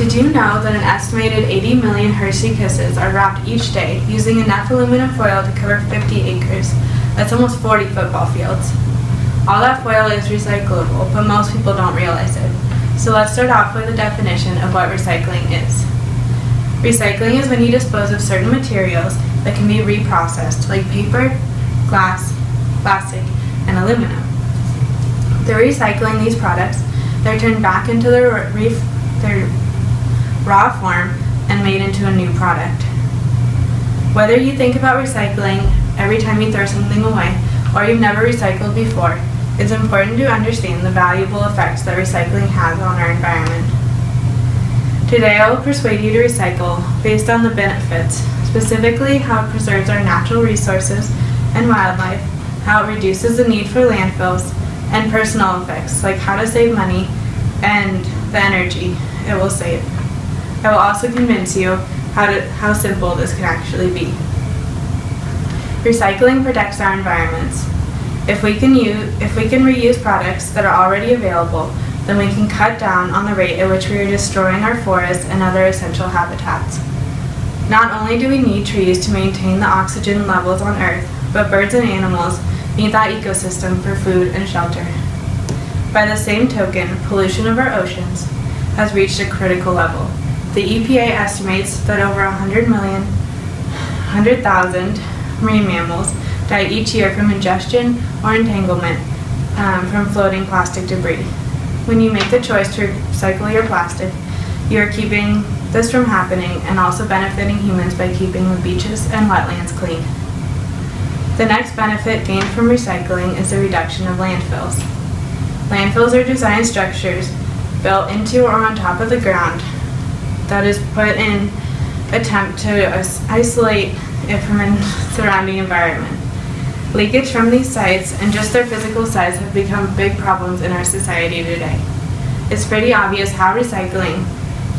Did you know that an estimated 80 million Hershey Kisses are wrapped each day using enough aluminum foil to cover 50 acres? That's almost 40 football fields. All that foil is recyclable, but most people don't realize it. So let's start off with a definition of what recycling is. Recycling is when you dispose of certain materials that can be reprocessed, like paper, glass, plastic, and aluminum. Through recycling these products, they're turned back into their raw form and made into a new product. Whether you think about recycling every time you throw something away, or you've never recycled before, it's important to understand the valuable effects that recycling has on our environment. Today I will persuade you to recycle based on the benefits, specifically how it preserves our natural resources and wildlife, how it reduces the need for landfills, and personal effects like how to save money and the energy it will save. I will also convince you how simple this can actually be. Recycling protects our environments. If we can reuse products that are already available, then we can cut down on the rate at which we are destroying our forests and other essential habitats. Not only do we need trees to maintain the oxygen levels on Earth, but birds and animals need that ecosystem for food and shelter. By the same token, pollution of our oceans has reached a critical level. The EPA estimates that over 100,000 marine mammals die each year from ingestion or entanglement from floating plastic debris. When you make the choice to recycle your plastic, you are keeping this from happening and also benefiting humans by keeping the beaches and wetlands clean. The next benefit gained from recycling is the reduction of landfills. Landfills are designed structures built into or on top of the ground that is put in attempt to isolate it from the surrounding environment. Leakage from these sites and just their physical size have become big problems in our society today. It's pretty obvious how recycling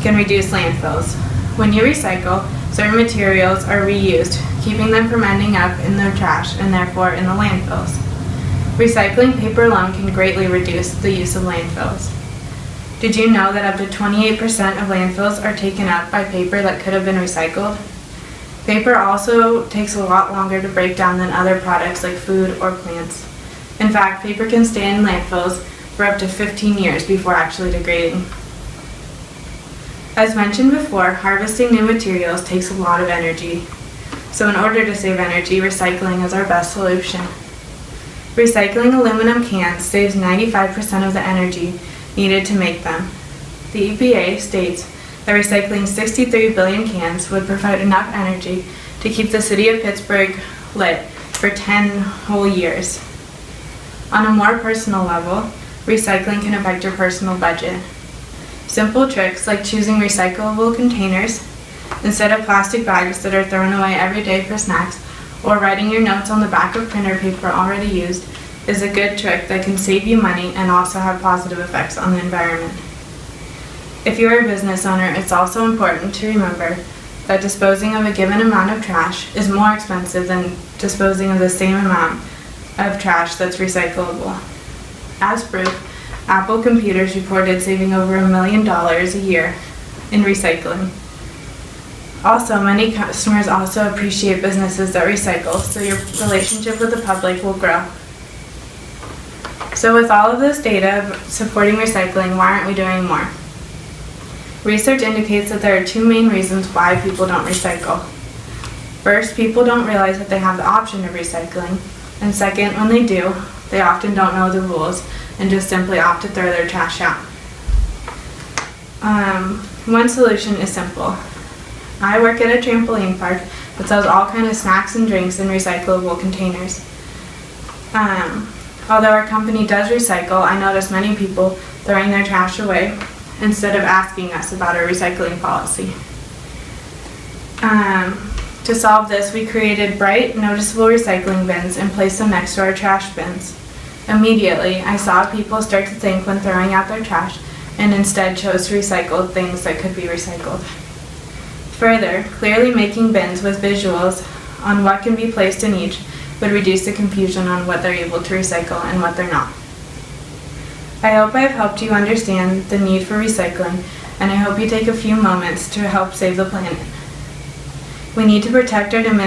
can reduce landfills. When you recycle, certain materials are reused, keeping them from ending up in the trash and therefore in the landfills. Recycling paper alone can greatly reduce the use of landfills. Did you know that up to 28% of landfills are taken up by paper that could have been recycled? Paper also takes a lot longer to break down than other products like food or plants. In fact, paper can stay in landfills for up to 15 years before actually degrading. As mentioned before, harvesting new materials takes a lot of energy. So in order to save energy, recycling is our best solution. Recycling aluminum cans saves 95% of the energy needed to make them. The EPA states that recycling 63 billion cans would provide enough energy to keep the city of Pittsburgh lit for 10 whole years. On a more personal level, recycling can affect your personal budget. Simple tricks like choosing recyclable containers instead of plastic bags that are thrown away every day for snacks, or writing your notes on the back of printer paper already used is a good trick that can save you money and also have positive effects on the environment. If you are a business owner, it's also important to remember that disposing of a given amount of trash is more expensive than disposing of the same amount of trash that's recyclable. As proof, Apple computers reported saving over $1 million a year in recycling. Also, many customers also appreciate businesses that recycle, so your relationship with the public will grow. So with all of this data supporting recycling, why aren't we doing more? Research indicates that there are two main reasons why people don't recycle. First, people don't realize that they have the option of recycling. And second, when they do, they often don't know the rules and just simply opt to throw their trash out. One solution is simple. I work at a trampoline park that sells all kinds of snacks and drinks in recyclable containers. Although our company does recycle, I notice many people throwing their trash away instead of asking us about our recycling policy. To solve this, we created bright, noticeable recycling bins and placed them next to our trash bins. Immediately, I saw people start to think when throwing out their trash and instead chose to recycle things that could be recycled. Further, clearly making bins with visuals on what can be placed in each would reduce the confusion on what they're able to recycle and what they're not. I hope I have helped you understand the need for recycling and I hope you take a few moments to help save the planet. We need to protect or diminish